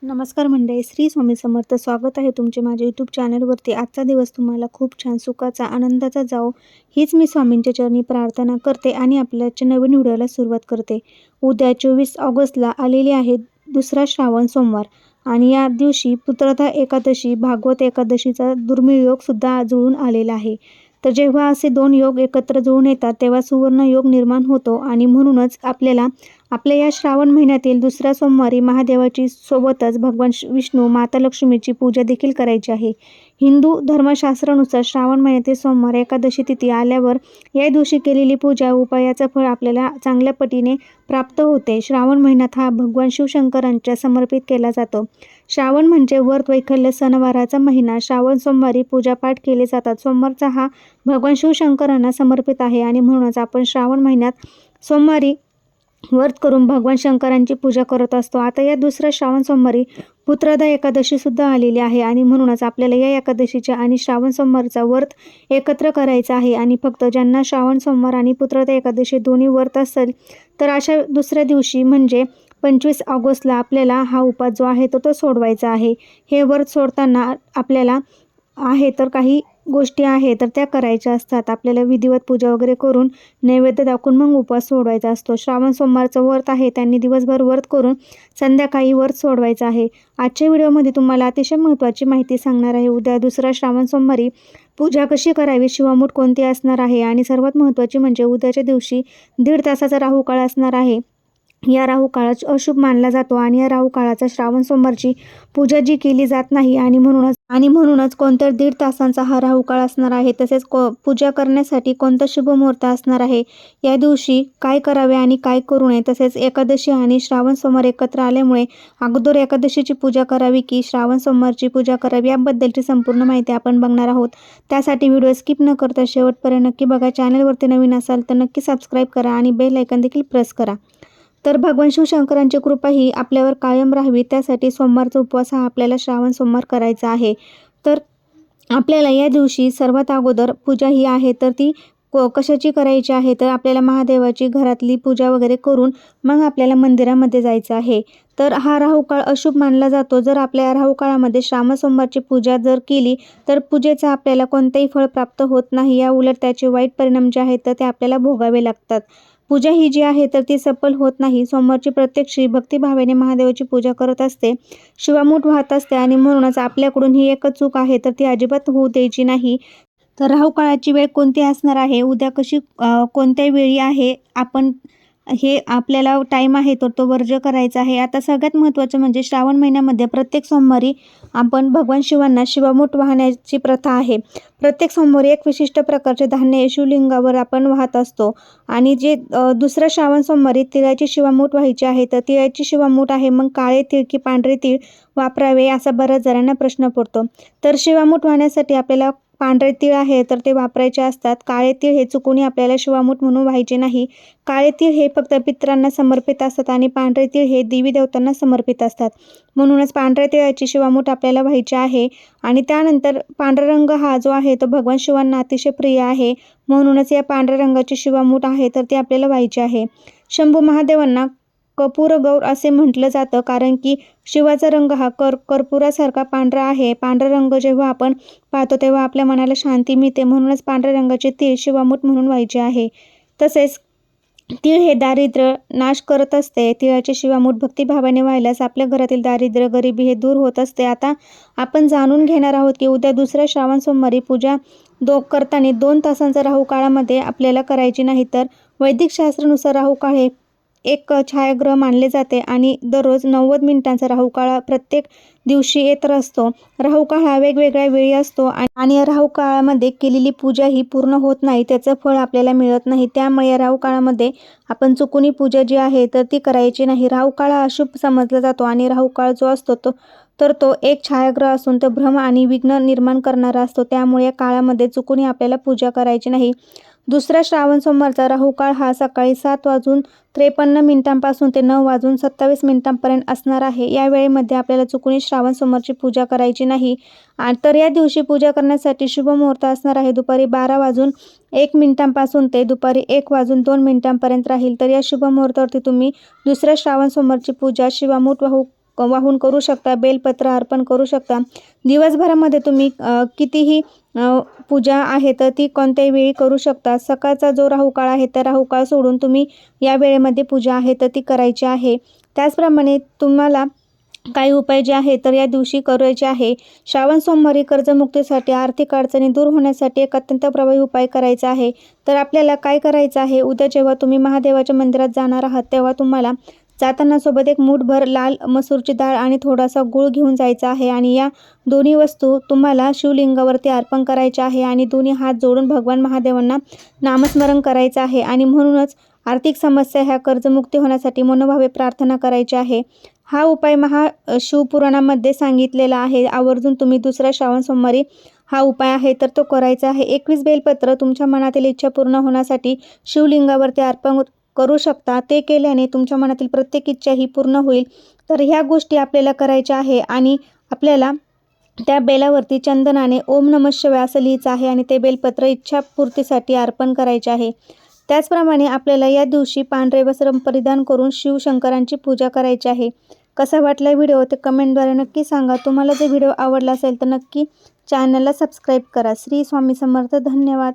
नमस्कार मंडळी, श्री स्वामी समर्थ. स्वागत आहे तुमचे माझ्या यूट्यूब चॅनलवरती. आजचा दिवस तुम्हाला खूप छान सुखाचा, आनंदाचा जाओ हीच मी स्वामींच्या चरणी प्रार्थना करते आणि आपल्याच्या नवीन व्हिडिओला सुरुवात करते. उद्या 24 ऑगस्टला आलेली आहे दुसरा श्रावण सोमवार आणि या दिवशी पुत्रदा एकादशी, भागवत एकादशीचा दुर्मिळ योगसुद्धा जुळून आलेला आहे. तर जेव्हा असे दोन योग एकत्र जुळून येतात तेव्हा सुवर्ण योग निर्माण होतो आणि म्हणूनच आपल्याला आपल्या या श्रावण महिन्यातील दुसऱ्या सोमवारी महादेवाची सोबतच भगवान विष्णू, माता लक्ष्मीची पूजा देखील करायची आहे. हिंदू धर्मशास्त्रानुसार श्रावण महिन्यातील सोमवार एकादशी तिथी आल्यावर या दिवशी केलेली पूजा उपायाचं फळ आपल्याला चांगल्या पटीने प्राप्त होते. श्रावण महिन्यात हा भगवान शिवशंकरांच्या समर्पित केला जातो. श्रावण म्हणजे व्रत वैकल्य सणवाराचा महिना. श्रावण सोमवारी पूजापाठ केले जातात. सोमवारचा हा भगवान शिवशंकरांना समर्पित आहे आणि म्हणूनच आपण श्रावण महिन्यात सोमवारी व्रत करून भगवान शंकरांची पूजा करत असतो. आता या दुसऱ्या श्रावण सोमवारी पुत्रदा एकादशी सुद्धा आलेली आहे आणि म्हणूनच आपल्याला या एकादशीच्या आणि श्रावण सोमवारचा व्रत एकत्र करायचा आहे. आणि फक्त ज्यांना श्रावण सोमवार आणि पुत्रदा एकादशी दोन्ही व्रत असेल तर अशा दुसऱ्या दिवशी म्हणजे 25 ऑगस्टला आपल्याला हा उपास जो आहे तो सोडवायचा आहे. हे व्रत सोडताना आपल्याला आहे तर काही गोष्टी आहे तर त्या करायच्या असतात. आपल्याला विधिवत पूजा वगैरे करून नैवेद्य दाखवून मग उपवास सोडवायचा असतो. श्रावण सोमवारचं व्रत आहे त्यांनी दिवसभर व्रत करून संध्याकाळी व्रत सोडवायचं आहे. आजच्या व्हिडिओमध्ये तुम्हाला अतिशय महत्त्वाची माहिती सांगणार आहे. उद्या दुसरा श्रावण सोमवारी पूजा कशी करावी, शिवामूठ कोणती असणार आहे आणि सर्वात महत्त्वाची म्हणजे उद्याच्या दिवशी 1.5 तासाचा राहू काळ असणार आहे. या राहू काळात अशुभ मानला जातो आणि या राहू काळाचा श्रावण सोमवारची पूजा जी केली जात नाही आणि म्हणूनच कोणत्या 1.5 तासांचा हा राहू काळ असणार आहे. तसेच पूजा करण्यासाठी कोणता शुभ मुहूर्त असणार आहे, या दिवशी काय करावे आणि काय करू नये, तसेच एकादशी आणि श्रावण सोमवार एकत्र आल्यामुळे अगोदर एकादशीची पूजा करावी की श्रावण सोमवारची पूजा करावी याबद्दलची संपूर्ण माहिती आपण बघणार आहोत. त्यासाठी व्हिडिओ स्किप न करता शेवटपर्यंत नक्की बघा. चॅनलवरती नवीन असाल तर नक्की सबस्क्राईब करा आणि बेल आयकॉन देखील प्रेस करा. तर भगवान शिवशंकरांची कृपा ही आपल्यावर कायम राहावी त्यासाठी सोमवारचा उपवास हा आपल्याला श्रावण सोमवार करायचा आहे. तर आपल्याला या दिवशी सर्वात अगोदर पूजा ही आहे तर ती कशाची करायची आहे तर आपल्याला महादेवाची घरातली पूजा वगैरे करून मग आपल्याला मंदिरामध्ये जायचं आहे. तर हा राहू काळ अशुभ मानला जातो. जर आपल्या राहू काळामध्ये श्रावण सोमवारची पूजा जर केली तर पूजेचा आपल्याला कोणतेही फळ प्राप्त होत नाही. या उलट त्याचे वाईट परिणाम जे आहेत तर ते आपल्याला भोगावे लागतात. पूजा ही जी आहे तर ती सफल होत नाही. सोमवारची प्रत्येक स्त्री भक्तिभावाने महादेवाची पूजा करत असते, शिवामूठ वाहत असते आणि म्हणूनच आपल्याकडून ही एकच चूक आहे तर ती अजिबात होऊ द्यायची नाही. तर राहू काळाची वेळ कोणती असणार आहे, उद्या कशी कोणत्या वेळी आहे, आपण हे आपल्याला टाईम आहे तर तो वर्ज्य करायचा आहे. आता सगळ्यात महत्त्वाचं म्हणजे श्रावण महिन्यामध्ये प्रत्येक सोमवारी आपण भगवान शिवांना शिवामूठ वाहण्याची प्रथा आहे. प्रत्येक सोमवारी एक विशिष्ट प्रकारचे धान्य शिवलिंगावर आपण वाहत असतो आणि जे दुसऱ्या श्रावण सोमवारी तिळाची शिवामूठ व्हायची आहे तर तिळाची शिवामूठ आहे मग काळे तीळ की पांढरे तीळ वापरावे असा बऱ्याच जणांना प्रश्न पडतो. तर शिवामूठ वाहण्यासाठी आपल्याला पांढरे तीळ आहे तर ते वापरायचे असतात. काळे तीळ हे चुकूनही आपल्याला शिवामूठ म्हणून व्हायचे नाही. काळे तीळ हे फक्त पितरांना समर्पित असतात आणि पांढरे तीळ हे देवी देवतांना समर्पित असतात. म्हणूनच पांढऱ्या तिळाची शिवामूठ आपल्याला व्हायची आहे. आणि त्यानंतर पांढरा रंग हा जो आहे तो भगवान शिवांना अतिशय प्रिय आहे. म्हणूनच या पांढऱ्या रंगाची शिवामूठ आहे तर ती आपल्याला व्हायची आहे. शंभू महादेवांना कपूर गौर असे म्हटलं जातं कारण की शिवाचा रंग हा कर्पुरासारखा पांढरा आहे. पांढरा रंग जेव्हा आपण पाहतो तेव्हा आपल्या मनाला शांती मिळते. म्हणूनच पांढऱ्या रंगाचे तीळ शिवामूठ म्हणून व्हायचे आहे. तसेच तीळ हे दारिद्र्य नाश करत असते. तिळाची शिवामूठ भक्तिभावाने व्हायलाच आपल्या घरातील दारिद्र्य गरिबी हे दूर होत असते. आता आपण जाणून घेणार आहोत की उद्या दुसऱ्या श्रावण सोमवारी पूजा करताना 2 तासांचा राहू काळामध्ये आपल्याला करायची नाही. तर वैदिक शास्त्रानुसार राहू काळ हे एक छायाग्रह मानले जाते आणि दररोज 90 मिनिटांचा राहू काळ प्रत्येक दिवशी येत असतो. राहू काळ हा वेगवेगळ्या वेळी असतो आणि या राहू काळामध्ये केलेली पूजा ही पूर्ण होत नाही, त्याचं फळ आपल्याला मिळत नाही. त्यामुळे या राहू काळामध्ये आपण चुकून पूजा जी आहे तर ती करायची नाही. राहू काळ हा अशुभ समजला जातो आणि राहू काळ जो असतो तो एक छायाग्रह असून तो भ्रम आणि विघ्न निर्माण करणारा असतो. त्यामुळे या काळामध्ये चुकूनही आपल्याला पूजा करायची नाही. दुसरा श्रावण सोमवारचा राहू काळ हा सकाळी 7:53 ते 9:27 असणार आहे. या वेळेमध्ये आपल्याला चुकून श्रावण सोमवारची पूजा करायची नाही. तर या दिवशी पूजा करण्यासाठी शुभ मुहूर्त असणार आहे दुपारी 12:01 ते दुपारी 1:02 राहील. तर या शुभ मुहूर्तावरती तुम्ही दुसऱ्या श्रावण सोमवारची पूजा शिवामूठ वाहू वाहून करू शकता, बेलपत्र अर्पण करू शकता. दिवसभरामध्ये तुम्ही कितीही पूजा आहे तर ती कोणत्याही वेळी करू शकता. सकाळचा जो राहुकाळ आहे त्या राहुकाळ सोडून तुम्ही या वेळेमध्ये पूजा आहे तर ती करायची आहे. त्याचप्रमाणे तुम्हाला काही उपाय जे आहे तर या दिवशी करायचे आहे. श्रावण सोमवारी कर्जमुक्तीसाठी, आर्थिक अडचणी दूर होण्यासाठी एक अत्यंत प्रभावी उपाय करायचा आहे. तर आपल्याला काय करायचं आहे, उद्या जेव्हा तुम्ही महादेवाच्या मंदिरात जाणार आहात तेव्हा तुम्हाला जाताना सोबत एक मूठभर लाल मसूरची डाळ आणि थोडासा गूळ घेऊन जायचा आहे आणि या दोन्ही वस्तू तुम्हाला शिवलिंगावरती अर्पण करायच्या आहे आणि दोन्ही हात जोडून भगवान महादेवांना नामस्मरण करायचं आहे. आणि म्हणूनच आर्थिक समस्या ह्या कर्जमुक्ती होण्यासाठी मनोभावे प्रार्थना करायची आहे. हा उपाय शिवपुराणामध्ये सांगितलेला आहे. आवर्जून तुम्ही दुसऱ्या श्रावण सोमवारी हा उपाय आहे तर तो करायचा आहे. 21 बेलपत्र तुमच्या मनातील इच्छा पूर्ण होण्यासाठी शिवलिंगावरती अर्पण करू शकता. ते केल्याने तुमच्या मनातील प्रत्येक इच्छा ही पूर्ण होईल. तर ह्या गोष्टी आपल्याला करायच्या आहे आणि आपल्याला त्या बेलावरती चंदनाने ओम नमः शिवाय असं लिहायचं आहे आणि ते बेलपत्र इच्छापूर्तीसाठी अर्पण करायचे आहे. त्याचप्रमाणे आपल्याला या दिवशी पांढरे वस्त्र परिधान करून शिवशंकरांची पूजा करायची आहे. कसा वाटला व्हिडिओ ते कमेंटद्वारे नक्की सांगा. तुम्हाला जर व्हिडिओ आवडला असेल तर नक्की चॅनलला सबस्क्राईब करा. श्री स्वामी समर्थ. धन्यवाद.